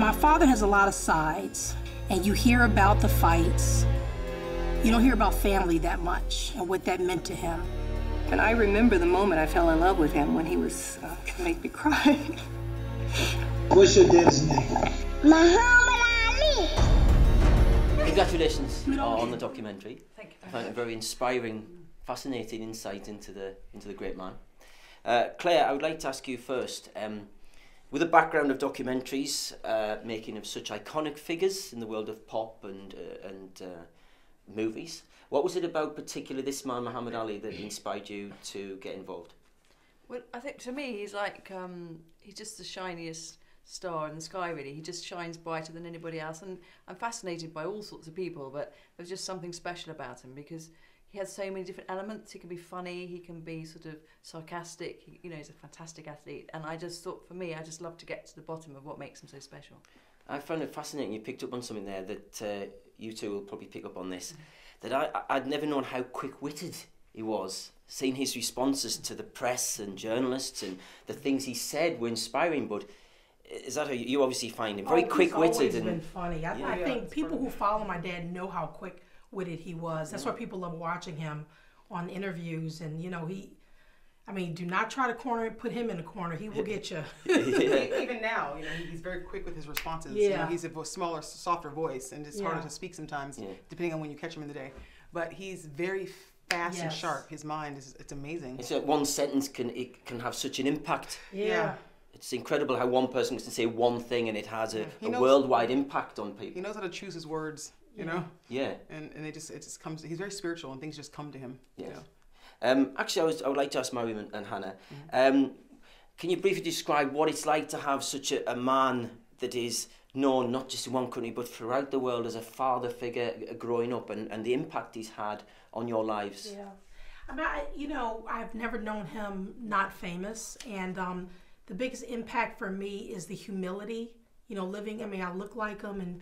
My father has a lot of sides, and you hear about the fights. You don't hear about family that much and what that meant to him. And I remember the moment I fell in love with him when he was trying to make me cry. What's your dad's name? Maryum Ali. Congratulations on the documentary. Thank you. I found it a very inspiring, fascinating insight into the great man. Claire, I would like to ask you first, with a background of documentaries, making of such iconic figures in the world of pop and movies, what was it about particularly this man, Muhammad Ali, that inspired you to get involved? Well, I think to me he's like, he's just the shiniest star in the sky, really. He just shines brighter than anybody else, and I'm fascinated by all sorts of people, but there's just something special about him because he has so many different elements. He can be funny, he can be sort of sarcastic, you know, he's a fantastic athlete, and I just thought, for me, I just love to get to the bottom of what makes him so special. I found it fascinating. You picked up on something there that you two will probably pick up on this, that I'd never known how quick-witted he was. Seeing his responses to the press and journalists and the things he said were inspiring, but is that how you obviously find him? Very quick-witted. He's always been funny. I think people who follow my dad know how quick-witted he was. That's why people love watching him on interviews. And, you know, do not try to put him in a corner. He will get you. Even now, you know, he's very quick with his responses. Yeah. You know, he's a smaller, softer voice, and it's harder to speak sometimes, depending on when you catch him in the day. But he's very fast and sharp. His mind it's amazing. It's like one sentence can have such an impact. Yeah. It's incredible how one person can say one thing and it has a worldwide impact on people. He knows how to choose his words, you know? Yeah. And it just comes, he's very spiritual and things just come to him. Yeah. You know? Actually, I would like to ask Maryum and Hana, can you briefly describe what it's like to have such a man that is known not just in one country but throughout the world as a father figure growing up and the impact he's had on your lives? Yeah. I mean, I've never known him not famous, and the biggest impact for me is the humility, living. I mean, I look like him, and,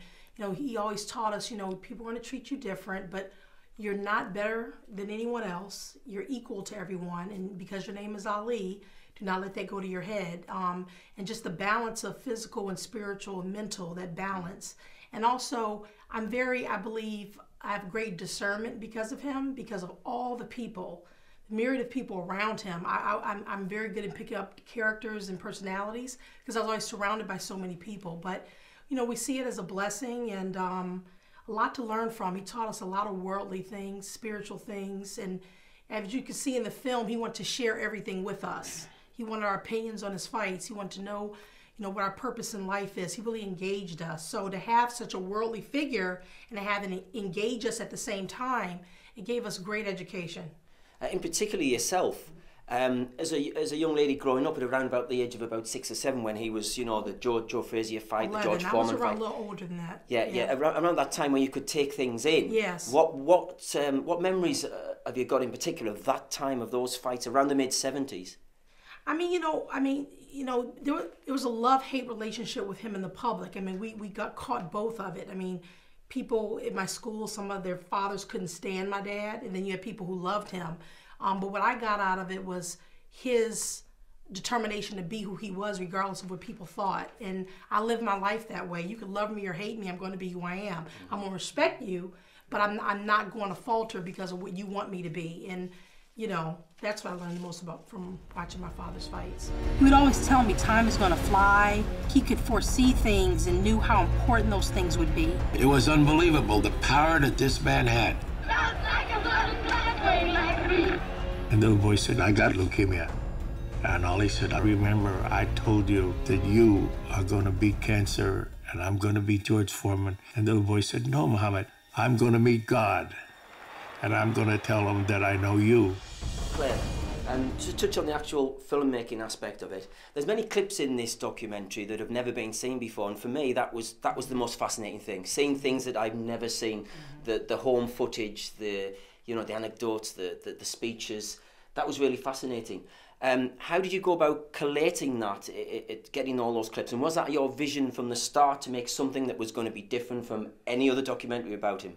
he always taught us, people are going to treat you different, but you're not better than anyone else. You're equal to everyone, and because your name is Ali, do not let that go to your head. And just the balance of physical and spiritual and mental, that balance. And also, I believe I have great discernment because of him, because of all the people, the myriad of people around him. I'm very good at picking up characters and personalities because I was always surrounded by so many people. But, we see it as a blessing and a lot to learn from. He taught us a lot of worldly things, spiritual things. And as you can see in the film, he wanted to share everything with us. He wanted our opinions on his fights. He wanted to know, what our purpose in life is. He really engaged us. So to have such a worldly figure and to have him engage us at the same time, it gave us great education. In particular yourself, as a young lady growing up at around about the age of about 6 or 7 when he was, the Joe Frazier fight, 11. The George Foreman fight. I was around a little older than that. Yeah. Around that time when you could take things in. Yes. What memories have you got in particular of that time, of those fights around the mid-70s? There was a love-hate relationship with him and the public. We got caught both of it. People in my school, some of their fathers couldn't stand my dad, and then you had people who loved him. But what I got out of it was his determination to be who he was, regardless of what people thought. And I live my life that way. You can love me or hate me. I'm going to be who I am. I'm going to respect you, but I'm not going to falter because of what you want me to be. And that's what I learned the most about from watching my father's fights. He would always tell me time is going to fly. He could foresee things and knew how important those things would be. It was unbelievable, the power that this man had. And the little boy said, I got leukemia. And Ali said, I remember I told you that you are going to beat cancer and I'm going to beat George Foreman. And the little boy said, no, Muhammad, I'm going to meet God. And I'm going to tell him that I know you. Claire, to touch on the actual filmmaking aspect of it, there's many clips in this documentary that have never been seen before, and for me that was the most fascinating thing. Seeing things that I've never seen, the home footage, the anecdotes, the speeches, that was really fascinating. How did you go about collating that, getting all those clips, and was that your vision from the start to make something that was going to be different from any other documentary about him?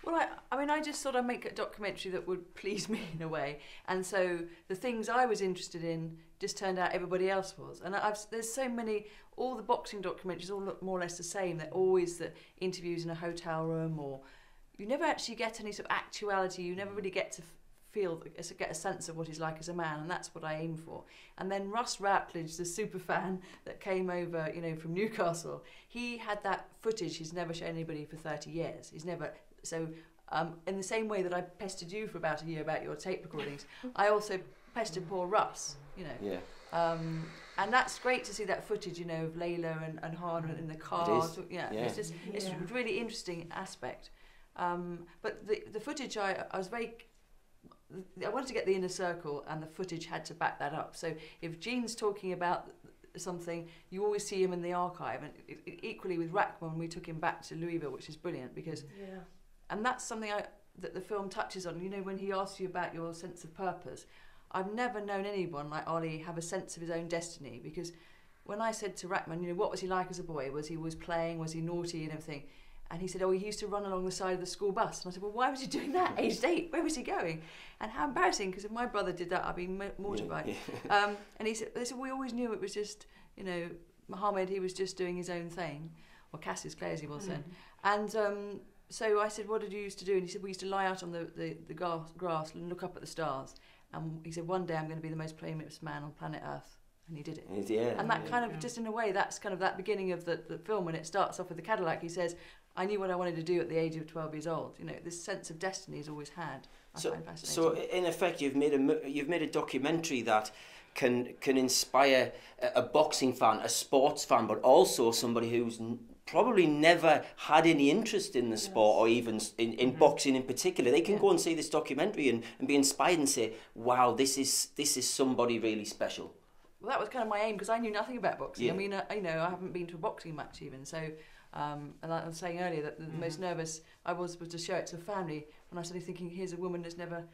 Well, I just thought I'd make a documentary that would please me in a way. And so the things I was interested in, just turned out everybody else was. And there's so many, all the boxing documentaries all look more or less the same. They're always the interviews in a hotel room, or you never actually get any sort of actuality. You never really get to get a sense of what he's like as a man, and that's what I aim for. And then Russ Routledge, the super fan that came over, you know, from Newcastle, he had that footage he's never shown anybody for 30 years. He's never, so in the same way that I pestered you for about a year about your tape recordings, I also pestered poor Russ, you know. Yeah. And that's great to see that footage, you know, of Layla and Hana in the car. Yeah. It's just, it's a really interesting aspect. But the footage, I wanted to get the inner circle, and the footage had to back that up. So if Gene's talking about something, you always see him in the archive. And equally with Rachman, we took him back to Louisville, which is brilliant because, and that's something that the film touches on. You know, when he asks you about your sense of purpose, I've never known anyone like Ali have a sense of his own destiny, because when I said to Rachman, you know, what was he like as a boy? Was he playing? Was he naughty and everything? And he said, oh, he used to run along the side of the school bus. And I said, well, why was he doing that? Aged 8, where was he going? And how embarrassing, because if my brother did that, I'd be mortified. And they said, we always knew it was just, you know, Muhammad, he was just doing his own thing. Or Cassius Clay, as he was then. And so I said, what did you used to do? And he said, we used to lie out on the grass and look up at the stars. And he said, one day I'm going to be the most famous man on planet Earth. And he did it. And that kind of, just in a way, that's kind of that beginning of the film, when it starts off with the Cadillac. He says, I knew what I wanted to do at the age of 12 years old. You know, this sense of destiny he's always had. I find fascinating. So in effect, you've made a documentary that can inspire a boxing fan, a sports fan, but also somebody who's probably never had any interest in the sport, or even in boxing in particular. They can go and see this documentary and be inspired and say, wow, this is somebody really special. Well, that was kind of my aim, because I knew nothing about boxing. I mean, you know, I haven't been to a boxing match even, so... and like I was saying earlier, that the most nervous I was to show it to the family, when I started thinking, here's a woman that's never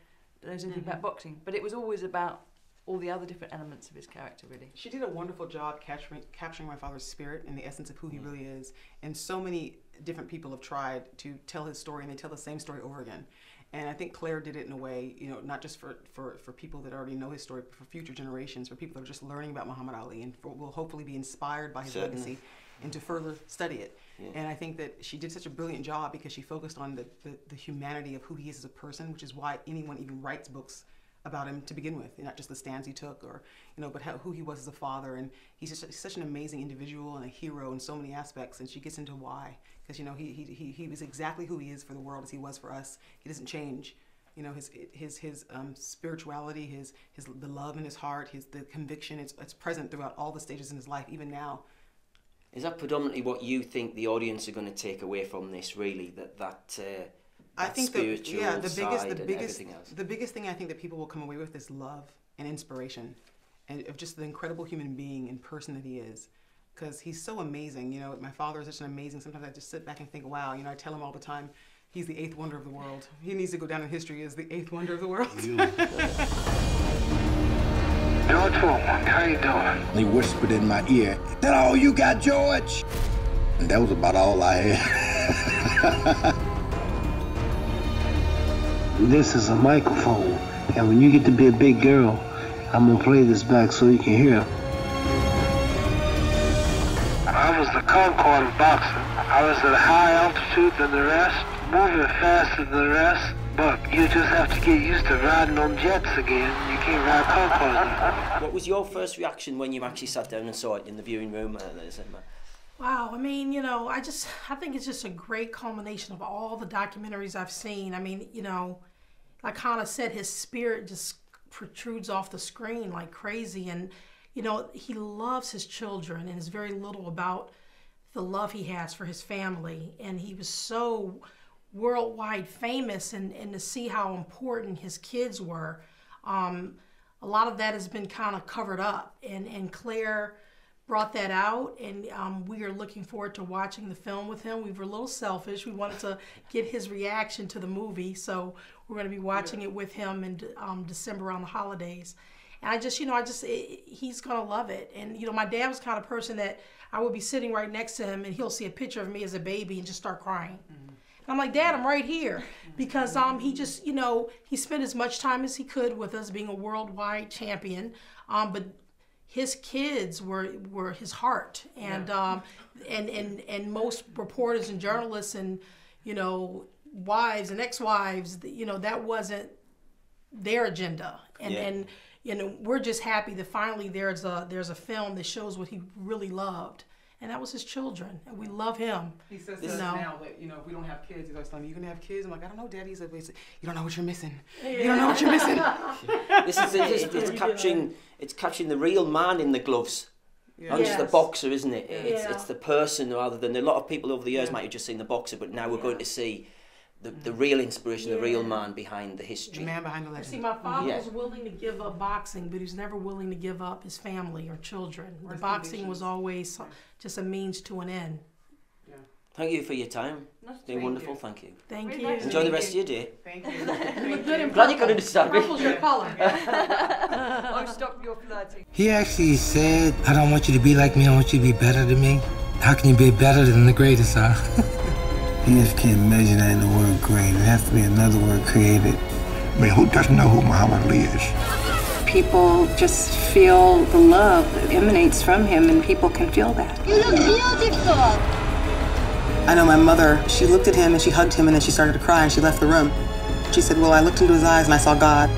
knows anything about boxing. But it was always about all the other different elements of his character, really. She did a wonderful job capturing my father's spirit and the essence of who he really is. And so many different people have tried to tell his story, and they tell the same story over again. And I think Claire did it in a way, you know, not just for people that already know his story, but for future generations, for people that are just learning about Muhammad Ali and will hopefully be inspired by his legacy and to further study it. And I think that she did such a brilliant job, because she focused on the humanity of who he is as a person, which is why anyone even writes books about him to begin with, and not just the stands he took, or, you know, but who he was as a father. And he's just such an amazing individual and a hero in so many aspects. And she gets into why, because, you know, he was exactly who he is for the world as he was for us. He doesn't change. You know, his spirituality, the love in his heart, the conviction, it's present throughout all the stages in his life, even now. Is that predominantly what you think the audience are going to take away from this, really? I think spiritual side and everything else? The biggest thing I think that people will come away with is love and inspiration, and of just the incredible human being and person that he is. Because he's so amazing. You know, my father is such an amazing, sometimes I just sit back and think, wow, you know, I tell him all the time, he's the 8th wonder of the world. He needs to go down in history as the 8th wonder of the world. George Foreman, how you doing? He whispered in my ear, "That all you got, George?" And that was about all I had. This is a microphone, and when you get to be a big girl, I'm gonna play this back so you can hear. I was the Concorde of boxing. I was at a higher altitude than the rest, moving faster than the rest, but you just have to get used to riding on jets again. You can't ride Concorde now. What was your first reaction when you actually sat down and saw it in the viewing room? Wow, I mean, you know, I think it's just a great culmination of all the documentaries I've seen. I mean, you know, like Hana said, his spirit just protrudes off the screen like crazy. And, you know, he loves his children and is very little about the love he has for his family. And he was so worldwide famous, and to see how important his kids were. A lot of that has been kind of covered up, and Claire brought that out, and we are looking forward to watching the film with him. We were a little selfish. We wanted to get his reaction to the movie, so we're going to be watching it with him in December around the holidays. And he's going to love it. And, you know, my dad was the kind of person that I would be sitting right next to him, and he'll see a picture of me as a baby and just start crying. And I'm like, Dad, I'm right here. Because he just, you know, he spent as much time as he could with us, being a worldwide champion. But his kids were his heart, and and most reporters and journalists and wives and ex-wives, that wasn't their agenda, and we're just happy that finally there's a film that shows what he really loved. And that was his children, and we love him. He says to us now that, if we don't have kids, he's always telling me, "You gonna have kids?" I'm like, "I don't know, Daddy." He's like, "You don't know what you're missing. You don't know what you're missing." It's capturing the real man in the gloves. Not just the boxer, isn't it? It's the person rather than, a lot of people over the years might have just seen the boxer, but now we're going to see the real inspiration, the real man behind the history. The man behind the legend. See, my father was willing to give up boxing, but he was never willing to give up his family or children. The boxing was always just a means to an end. Yeah. Thank you for your time. It's been wonderful, thank you. Thank you. Enjoy the rest of your day. Thank you. Glad you could understand me. Purple's your color. Oh, stop your flirting. He actually said, "I don't want you to be like me, I want you to be better than me." How can you be better than the greatest, huh? You just can't measure that in the word great. It has to be another word created. I mean, who doesn't know who Muhammad Ali is? People just feel the love that emanates from him, and people can feel that. You look beautiful. I know my mother, she looked at him and she hugged him and then she started to cry and she left the room. She said, "Well, I looked into his eyes and I saw God."